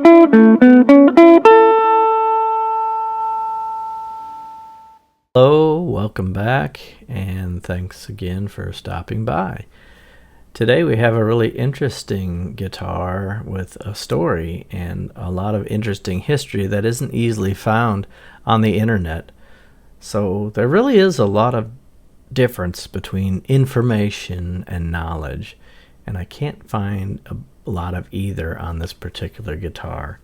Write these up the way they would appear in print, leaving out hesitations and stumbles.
Hello, welcome back, and thanks again for stopping by. Today we have a really interesting guitar with a story and a lot of interesting history that isn't easily found on the internet. So there really is a lot of difference between information and knowledge, and I can't find a lot of either on this particular guitar.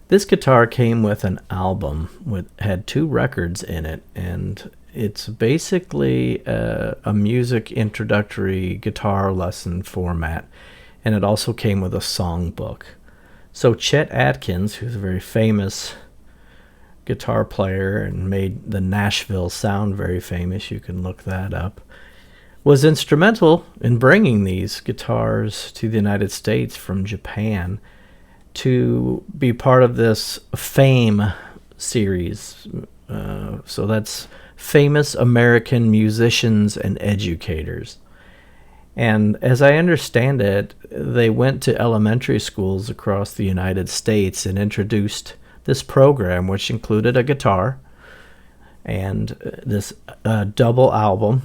This guitar came with an album had 2 records in it, and it's basically a music introductory guitar lesson format, and it also came with a songbook. So Chet Atkins, who's a very famous guitar player and made the Nashville sound very famous, you can look that up, was instrumental in bringing these guitars to the United States from Japan to be part of this FAME series. So that's Famous American Musicians and Educators. And as I understand it, they went to elementary schools across the United States and introduced this program, which included a guitar and this double album,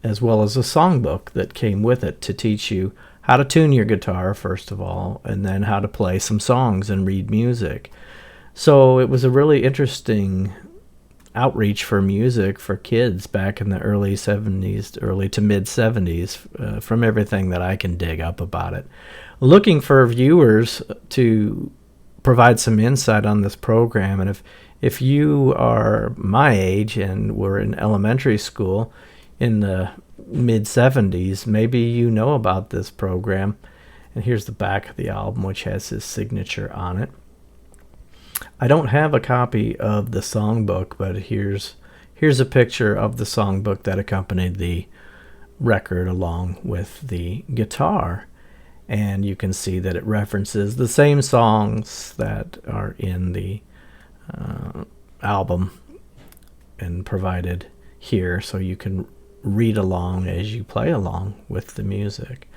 as well as a songbook that came with it to teach you how to tune your guitar, first of all, and then how to play some songs and read music. So it was a really interesting outreach for music for kids back in the early 70s, early to mid 70s, from everything that I can dig up about it. Looking for viewers to provide some insight on this program, and if you are my age and were in elementary school in the mid 70s, maybe you know about this program. And here's the back of the album, which has his signature on it. I don't have a copy of the songbook, but here's a picture of the songbook that accompanied the record along with the guitar. And you can see that it references the same songs that are in the album and provided here, so you can read along as you play along with the music.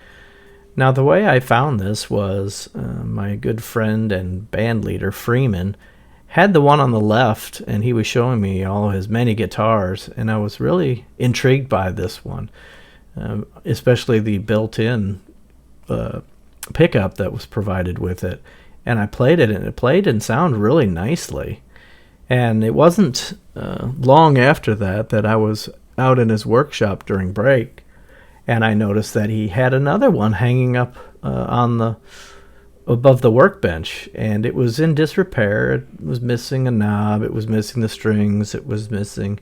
Now, the way I found this was my good friend and band leader Freeman had the one on the left, and he was showing me all his many guitars, and I was really intrigued by this one, especially the built-in pickup that was provided with it. And I played it, and it played and sounded really nicely. And it wasn't long after that I was out in his workshop during break, and I noticed that he had another one hanging up above the workbench, and it was in disrepair. It was missing a knob, it was missing the strings, it was missing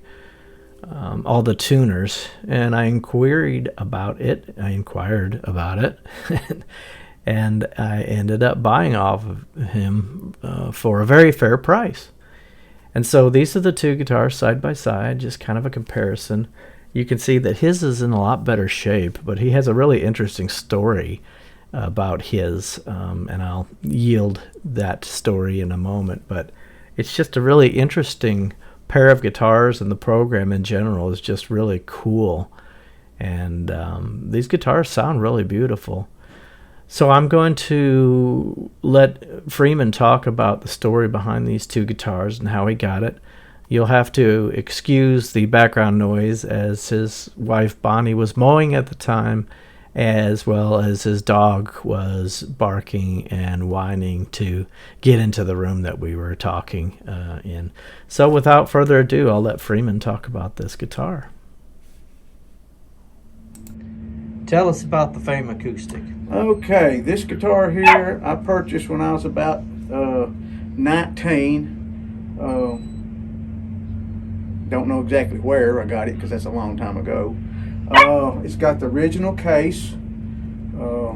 all the tuners, and I inquired about it, and I ended up buying off of him for a very fair price. And so these are the 2 guitars side by side, just kind of a comparison. You can see that his is in a lot better shape, but he has a really interesting story about his, and I'll yield that story in a moment. But it's just a really interesting pair of guitars, and the program in general is just really cool. And these guitars sound really beautiful. So I'm going to let Freeman talk about the story behind these 2 guitars and how he got it. You'll have to excuse the background noise, as his wife Bonnie was mowing at the time, as well as his dog was barking and whining to get into the room that we were talking in. So without further ado, I'll let Freeman talk about this guitar. Tell us about the FAME Acoustic. Okay, this guitar here I purchased when I was about 19. Don't know exactly where I got it because that's a long time ago. It's got the original case.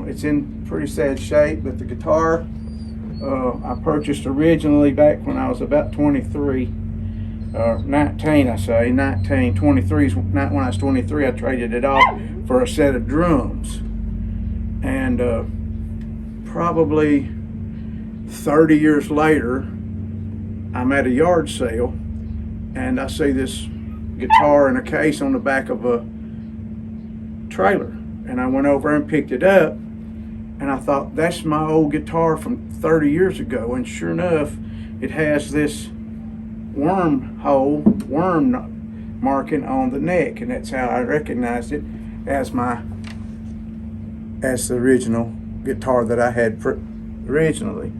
It's in pretty sad shape, but the guitar I purchased originally back when I was about 23. 19, I say, 19, 23, when I was 23, I traded it off for a set of drums. And probably 30 years later, I'm at a yard sale, and I see this guitar in a case on the back of a trailer. And I went over and picked it up, And I thought, that's my old guitar from 30 years ago. And sure enough, it has this worm marking on the neck, and that's how I recognized it as the original guitar that I had originally.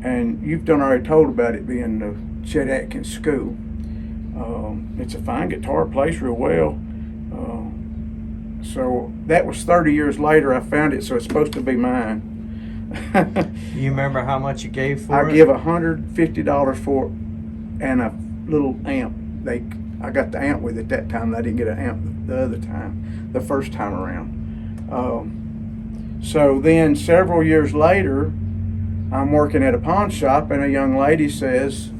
And you've already told about it being the Chet Atkins school. It's a fine guitar, plays real well. So that was 30 years later I found it, so it's supposed to be mine. You remember how much you gave for it? I give $150 for it and a little amp. I got the amp with it that time. I didn't get an amp the other time, the first time around. So then several years later, I'm working at a pawn shop, and a young lady says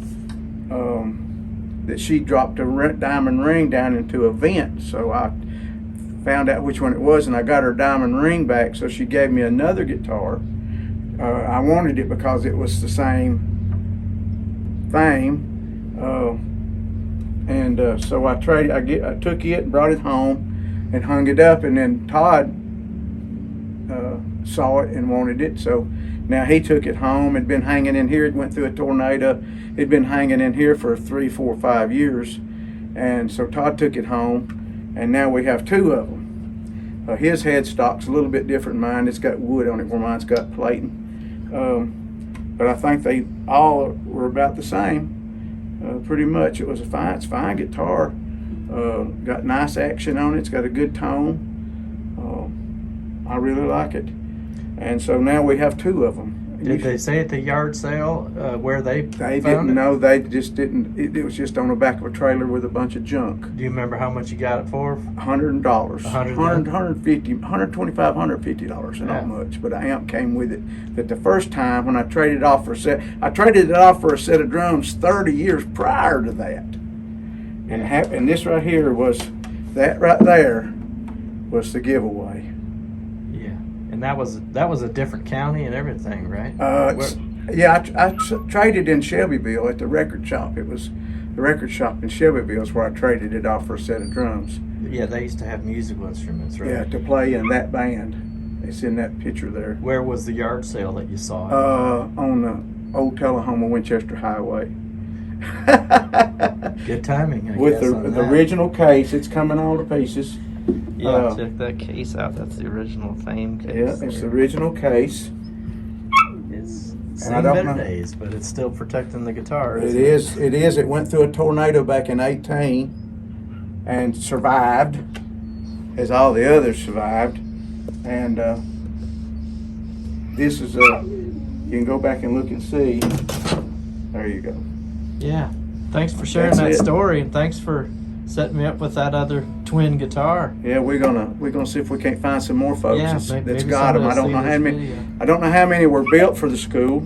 that she dropped a diamond ring down into a vent. So I found out which one it was, and I got her diamond ring back. So she gave me another guitar. I wanted it because it was the same thing. So I took it and brought it home and hung it up, and then Todd saw it and wanted it, so now he took it home. It'd been hanging in here. It went through a tornado. It'd been hanging in here for 3, 4, 5 years, and so Todd took it home, and now we have 2 of them. His headstock's a little bit different than mine. It's got wood on it where mine's got plating, but I think they all were about the same. Pretty much. It's a fine guitar. Got nice action on it. It's got a good tone. I really like it. And so now we have 2 of them. Did they say at the yard sale where they found didn't it? know. They just didn't. It was just on the back of a trailer with a bunch of junk. Do you remember how much you got it for? $100. $150, $125, $150, and not much. But an amp came with it. But the first time when I traded it off for a set of drums 30 years prior to that. And this right here was, that right there was the giveaway. And that was a different county and everything, right? Yeah, I traded in Shelbyville at the record shop. It was the record shop in Shelbyville is where I traded it off for a set of drums. Yeah, they used to have musical instruments, right? Yeah, to play in that band. It's in that picture there. Where was the yard sale that you saw? On the old Tullahoma Winchester Highway. Good timing, I With guess, the original case. It's coming all to pieces. Yeah, check that case out. That's the original Fame case. Yeah, it's the original case. It's seen better days, but it's still protecting the guitar. It is. It went through a tornado back in 18 and survived, as all the others survived. And this is you can go back and look and see. There you go. Yeah. Thanks for sharing that story, and thanks for setting me up with that other twin guitar. Yeah, we're gonna see if we can't find some more folks that's got them. I don't know how many. Video. I don't know how many were built for the school,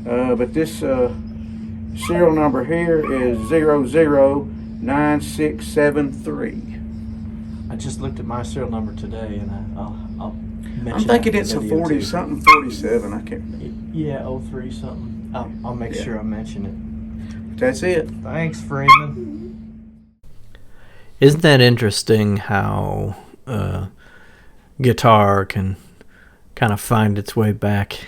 but this serial number here is 009673. I just looked at my serial number today, and I'll mention. I'm thinking it's a 40 something 47. I can't. Yeah, 03 something. I'll make sure I mention it. That's it. Thanks, Freeman. Isn't that interesting how guitar can kind of find its way back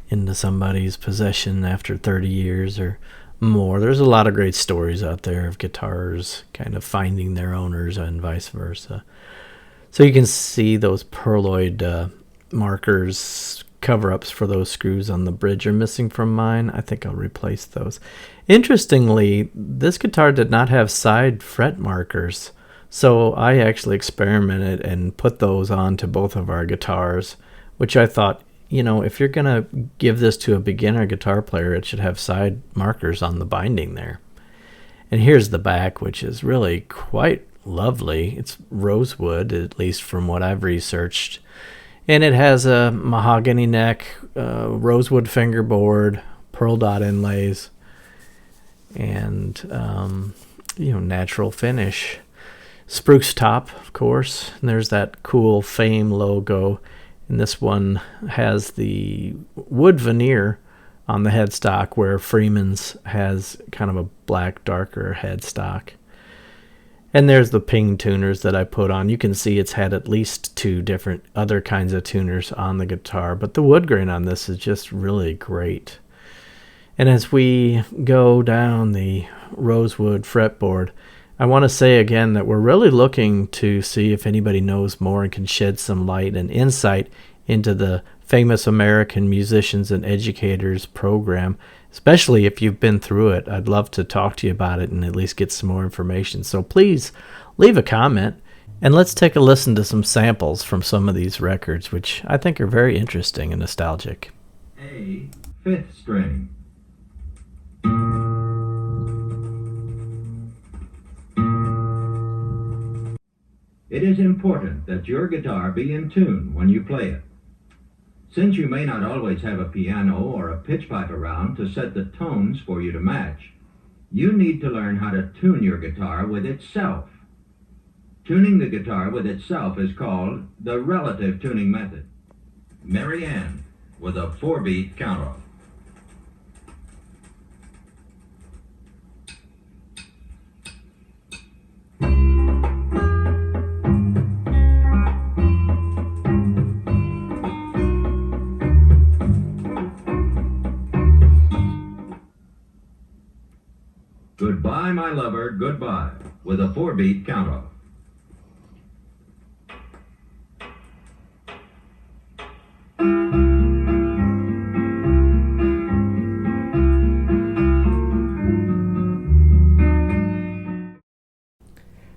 into somebody's possession after 30 years or more? There's a lot of great stories out there of guitars kind of finding their owners and vice versa. So you can see those pearloid markers, cover-ups for those screws on the bridge are missing from mine. I think I'll replace those. Interestingly, this guitar did not have side fret markers, so I actually experimented and put those on to both of our guitars, which I thought, if you're going to give this to a beginner guitar player, it should have side markers on the binding there. And here's the back, which is really quite lovely. It's rosewood, at least from what I've researched. And it has a mahogany neck, rosewood fingerboard, pearl dot inlays, and natural finish. Spruce top, of course. And there's that cool Fame logo. And this one has the wood veneer on the headstock, where Freeman's has kind of a black, darker headstock. And there's the ping tuners that I put on. You can see it's had at least 2 different other kinds of tuners on the guitar, but the wood grain on this is just really great. And as we go down the rosewood fretboard, I want to say again that we're really looking to see if anybody knows more and can shed some light and insight into the Famous American Musicians and Educators program, especially if you've been through it. I'd love to talk to you about it and at least get some more information. So please leave a comment, and let's take a listen to some samples from some of these records, which I think are very interesting and nostalgic. A, 5th string. It is important that your guitar be in tune when you play it. Since you may not always have a piano or a pitch pipe around to set the tones for you to match, you need to learn how to tune your guitar with itself. Tuning the guitar with itself is called the relative tuning method. Mary Ann with a 4-beat count-off. Goodbye, my lover, goodbye, with a 4-beat count-off.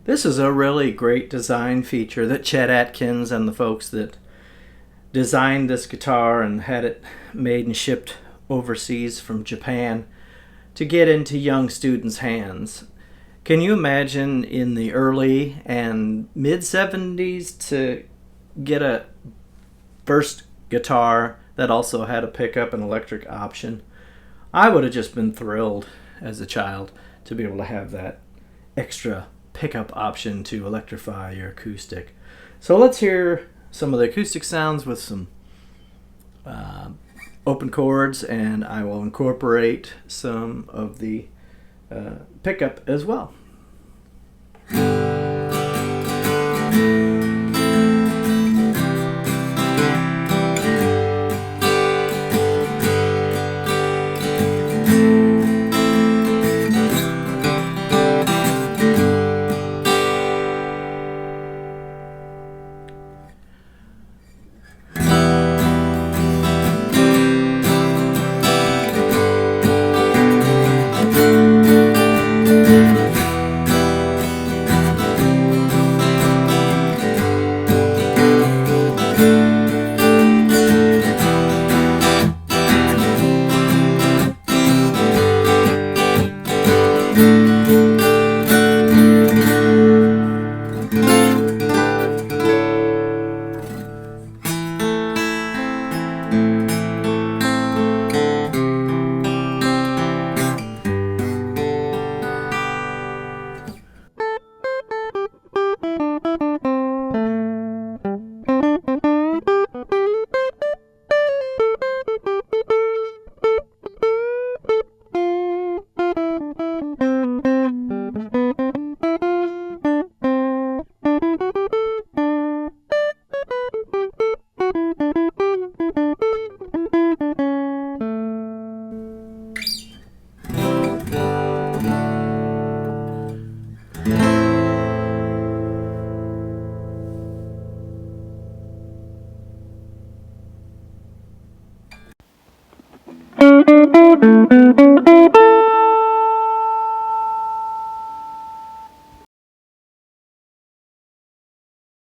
This is a really great design feature that Chet Atkins and the folks that designed this guitar and had it made and shipped overseas from Japan to get into young students' hands. Can you imagine in the early and mid-70s to get a first guitar that also had a pickup and electric option? I would have just been thrilled as a child to be able to have that extra pickup option to electrify your acoustic. So let's hear some of the acoustic sounds with some open chords, and I will incorporate some of the pickup as well.